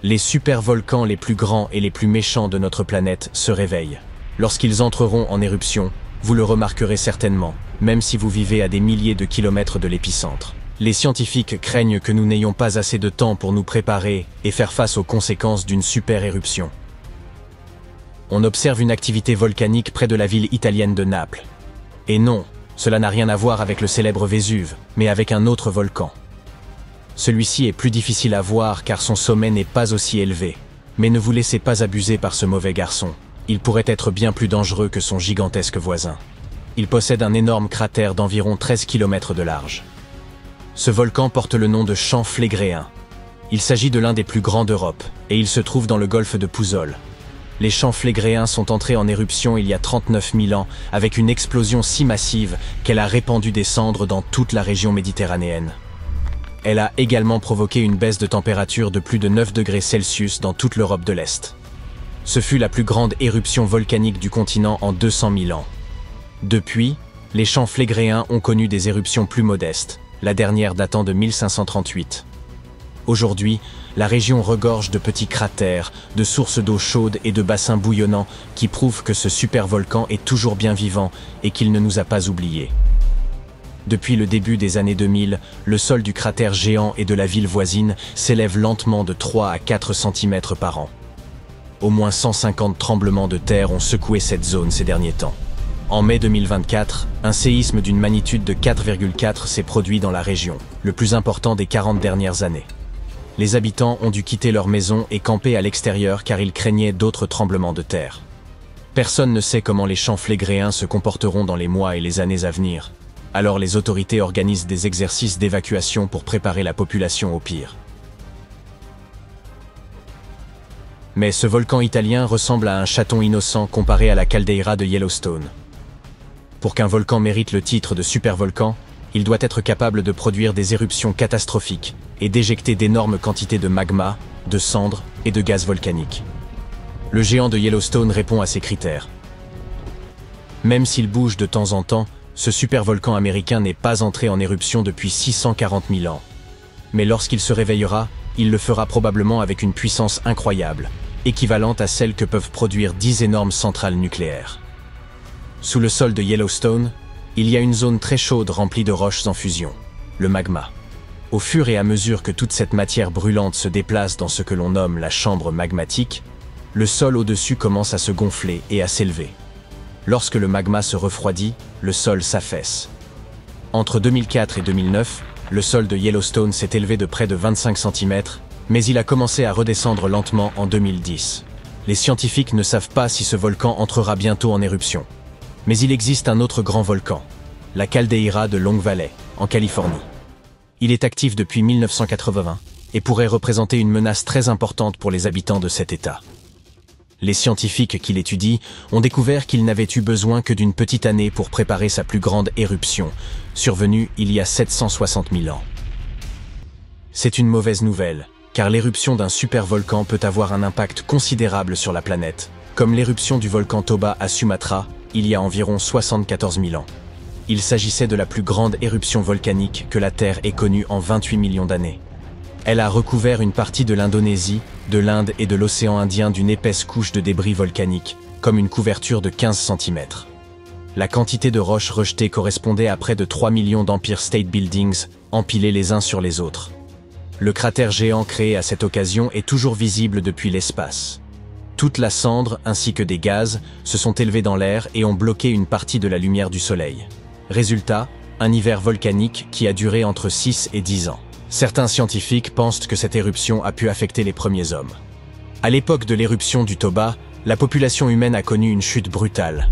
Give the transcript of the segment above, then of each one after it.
Les supervolcans les plus grands et les plus méchants de notre planète se réveillent. Lorsqu'ils entreront en éruption, vous le remarquerez certainement, même si vous vivez à des milliers de kilomètres de l'épicentre. Les scientifiques craignent que nous n'ayons pas assez de temps pour nous préparer et faire face aux conséquences d'une super éruption. On observe une activité volcanique près de la ville italienne de Naples. Et non, cela n'a rien à voir avec le célèbre Vésuve, mais avec un autre volcan. Celui-ci est plus difficile à voir car son sommet n'est pas aussi élevé. Mais ne vous laissez pas abuser par ce mauvais garçon. Il pourrait être bien plus dangereux que son gigantesque voisin. Il possède un énorme cratère d'environ 13 km de large. Ce volcan porte le nom de champ Phlégréen. Il s'agit de l'un des plus grands d'Europe, et il se trouve dans le golfe de Pouzzoles. Les champs Phlégréens sont entrés en éruption il y a 39 000 ans, avec une explosion si massive qu'elle a répandu des cendres dans toute la région méditerranéenne. Elle a également provoqué une baisse de température de plus de 9 degrés Celsius dans toute l'Europe de l'Est. Ce fut la plus grande éruption volcanique du continent en 200 000 ans. Depuis, les champs Phlégréens ont connu des éruptions plus modestes, la dernière datant de 1538. Aujourd'hui, la région regorge de petits cratères, de sources d'eau chaude et de bassins bouillonnants qui prouvent que ce supervolcan est toujours bien vivant et qu'il ne nous a pas oubliés. Depuis le début des années 2000, le sol du cratère géant et de la ville voisine s'élève lentement de 3 à 4 cm par an. Au moins 150 tremblements de terre ont secoué cette zone ces derniers temps. En mai 2024, un séisme d'une magnitude de 4,4 s'est produit dans la région, le plus important des 40 dernières années. Les habitants ont dû quitter leur maison et camper à l'extérieur car ils craignaient d'autres tremblements de terre. Personne ne sait comment les champs phlégréens se comporteront dans les mois et les années à venir. Alors les autorités organisent des exercices d'évacuation pour préparer la population au pire. Mais ce volcan italien ressemble à un chaton innocent comparé à la caldeira de Yellowstone. Pour qu'un volcan mérite le titre de supervolcan, il doit être capable de produire des éruptions catastrophiques et d'éjecter d'énormes quantités de magma, de cendres et de gaz volcanique. Le géant de Yellowstone répond à ces critères. Même s'il bouge de temps en temps, ce supervolcan américain n'est pas entré en éruption depuis 640 000 ans. Mais lorsqu'il se réveillera, il le fera probablement avec une puissance incroyable, équivalente à celle que peuvent produire 10 énormes centrales nucléaires. Sous le sol de Yellowstone, il y a une zone très chaude remplie de roches en fusion, le magma. Au fur et à mesure que toute cette matière brûlante se déplace dans ce que l'on nomme la chambre magmatique, le sol au-dessus commence à se gonfler et à s'élever. Lorsque le magma se refroidit, le sol s'affaisse. Entre 2004 et 2009, le sol de Yellowstone s'est élevé de près de 25 cm, mais il a commencé à redescendre lentement en 2010. Les scientifiques ne savent pas si ce volcan entrera bientôt en éruption. Mais il existe un autre grand volcan, la caldeira de Long Valley, en Californie. Il est actif depuis 1980 et pourrait représenter une menace très importante pour les habitants de cet État. Les scientifiques qui l'étudient ont découvert qu'il n'avait eu besoin que d'une petite année pour préparer sa plus grande éruption, survenue il y a 760 000 ans. C'est une mauvaise nouvelle, car l'éruption d'un supervolcan peut avoir un impact considérable sur la planète, comme l'éruption du volcan Toba à Sumatra, il y a environ 74 000 ans. Il s'agissait de la plus grande éruption volcanique que la Terre ait connue en 28 millions d'années. Elle a recouvert une partie de l'Indonésie, de l'Inde et de l'océan Indien d'une épaisse couche de débris volcaniques, comme une couverture de 15 cm. La quantité de roches rejetées correspondait à près de 3 millions d'Empire State Buildings, empilés les uns sur les autres. Le cratère géant créé à cette occasion est toujours visible depuis l'espace. Toute la cendre ainsi que des gaz se sont élevés dans l'air et ont bloqué une partie de la lumière du soleil. Résultat, un hiver volcanique qui a duré entre 6 et 10 ans. Certains scientifiques pensent que cette éruption a pu affecter les premiers hommes. À l'époque de l'éruption du Toba, la population humaine a connu une chute brutale.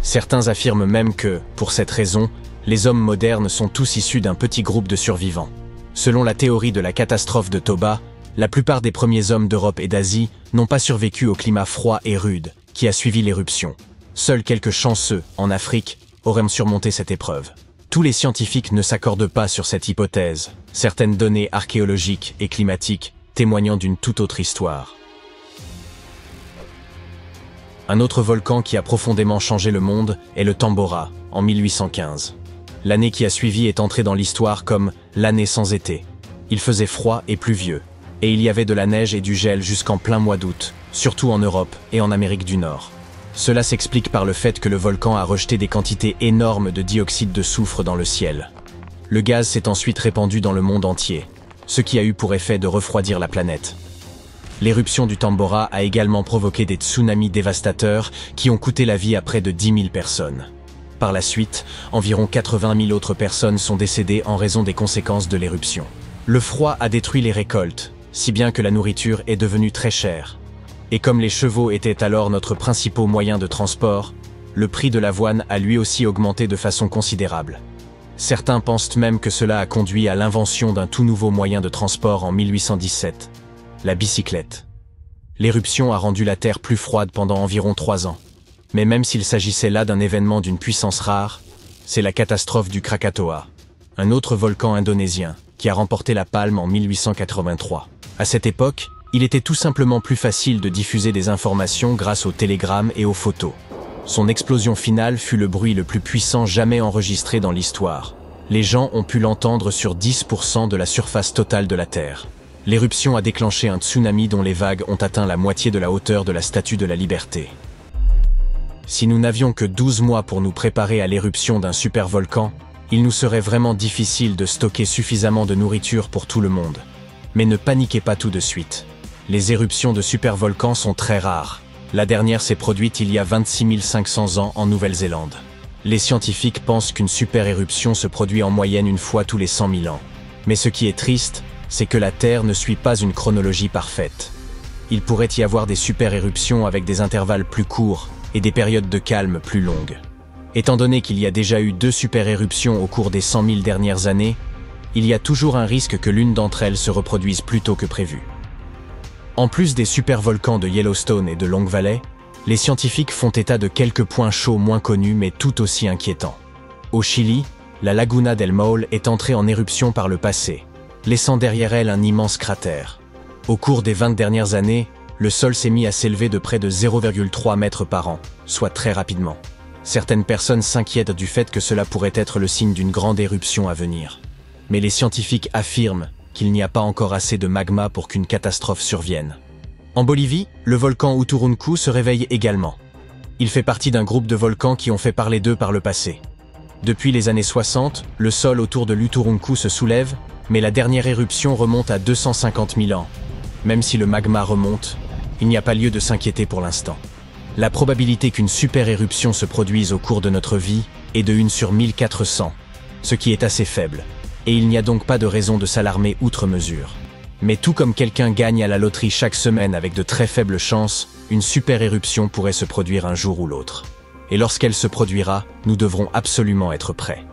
Certains affirment même que, pour cette raison, les hommes modernes sont tous issus d'un petit groupe de survivants. Selon la théorie de la catastrophe de Toba, la plupart des premiers hommes d'Europe et d'Asie n'ont pas survécu au climat froid et rude qui a suivi l'éruption. Seuls quelques chanceux, en Afrique, auraient surmonté cette épreuve. Tous les scientifiques ne s'accordent pas sur cette hypothèse, certaines données archéologiques et climatiques témoignant d'une toute autre histoire. Un autre volcan qui a profondément changé le monde est le Tambora, en 1815. L'année qui a suivi est entrée dans l'histoire comme l'année sans été. Il faisait froid et pluvieux, Et il y avait de la neige et du gel jusqu'en plein mois d'août, surtout en Europe et en Amérique du Nord. Cela s'explique par le fait que le volcan a rejeté des quantités énormes de dioxyde de soufre dans le ciel. Le gaz s'est ensuite répandu dans le monde entier, ce qui a eu pour effet de refroidir la planète. L'éruption du Tambora a également provoqué des tsunamis dévastateurs qui ont coûté la vie à près de 10 000 personnes. Par la suite, environ 80 000 autres personnes sont décédées en raison des conséquences de l'éruption. Le froid a détruit les récoltes, si bien que la nourriture est devenue très chère. Et comme les chevaux étaient alors notre principal moyen de transport, le prix de l'avoine a lui aussi augmenté de façon considérable. Certains pensent même que cela a conduit à l'invention d'un tout nouveau moyen de transport en 1817, la bicyclette. L'éruption a rendu la Terre plus froide pendant environ 3 ans. Mais même s'il s'agissait là d'un événement d'une puissance rare, c'est la catastrophe du Krakatoa, un autre volcan indonésien, qui a remporté la palme en 1883. À cette époque, il était tout simplement plus facile de diffuser des informations grâce aux télégrammes et aux photos. Son explosion finale fut le bruit le plus puissant jamais enregistré dans l'histoire. Les gens ont pu l'entendre sur 10% de la surface totale de la Terre. L'éruption a déclenché un tsunami dont les vagues ont atteint la moitié de la hauteur de la Statue de la Liberté. Si nous n'avions que 12 mois pour nous préparer à l'éruption d'un supervolcan, il nous serait vraiment difficile de stocker suffisamment de nourriture pour tout le monde. Mais ne paniquez pas tout de suite. Les éruptions de supervolcans sont très rares. La dernière s'est produite il y a 26 500 ans en Nouvelle-Zélande. Les scientifiques pensent qu'une super-éruption se produit en moyenne une fois tous les 100 000 ans. Mais ce qui est triste, c'est que la Terre ne suit pas une chronologie parfaite. Il pourrait y avoir des super-éruptions avec des intervalles plus courts et des périodes de calme plus longues. Étant donné qu'il y a déjà eu 2 super-éruptions au cours des 100 000 dernières années, il y a toujours un risque que l'une d'entre elles se reproduise plus tôt que prévu. En plus des supervolcans de Yellowstone et de Long Valley, les scientifiques font état de quelques points chauds moins connus mais tout aussi inquiétants. Au Chili, la Laguna del Maule est entrée en éruption par le passé, laissant derrière elle un immense cratère. Au cours des 20 dernières années, le sol s'est mis à s'élever de près de 0,3 mètres par an, soit très rapidement. Certaines personnes s'inquiètent du fait que cela pourrait être le signe d'une grande éruption à venir. Mais les scientifiques affirment qu'il n'y a pas encore assez de magma pour qu'une catastrophe survienne. En Bolivie, le volcan Uturuncu se réveille également. Il fait partie d'un groupe de volcans qui ont fait parler d'eux par le passé. Depuis les années 60, le sol autour de l'Uturuncu se soulève, mais la dernière éruption remonte à 250 000 ans. Même si le magma remonte, il n'y a pas lieu de s'inquiéter pour l'instant. La probabilité qu'une super-éruption se produise au cours de notre vie est de 1 sur 1400, ce qui est assez faible, et il n'y a donc pas de raison de s'alarmer outre mesure. Mais tout comme quelqu'un gagne à la loterie chaque semaine avec de très faibles chances, une super-éruption pourrait se produire un jour ou l'autre. Et lorsqu'elle se produira, nous devrons absolument être prêts.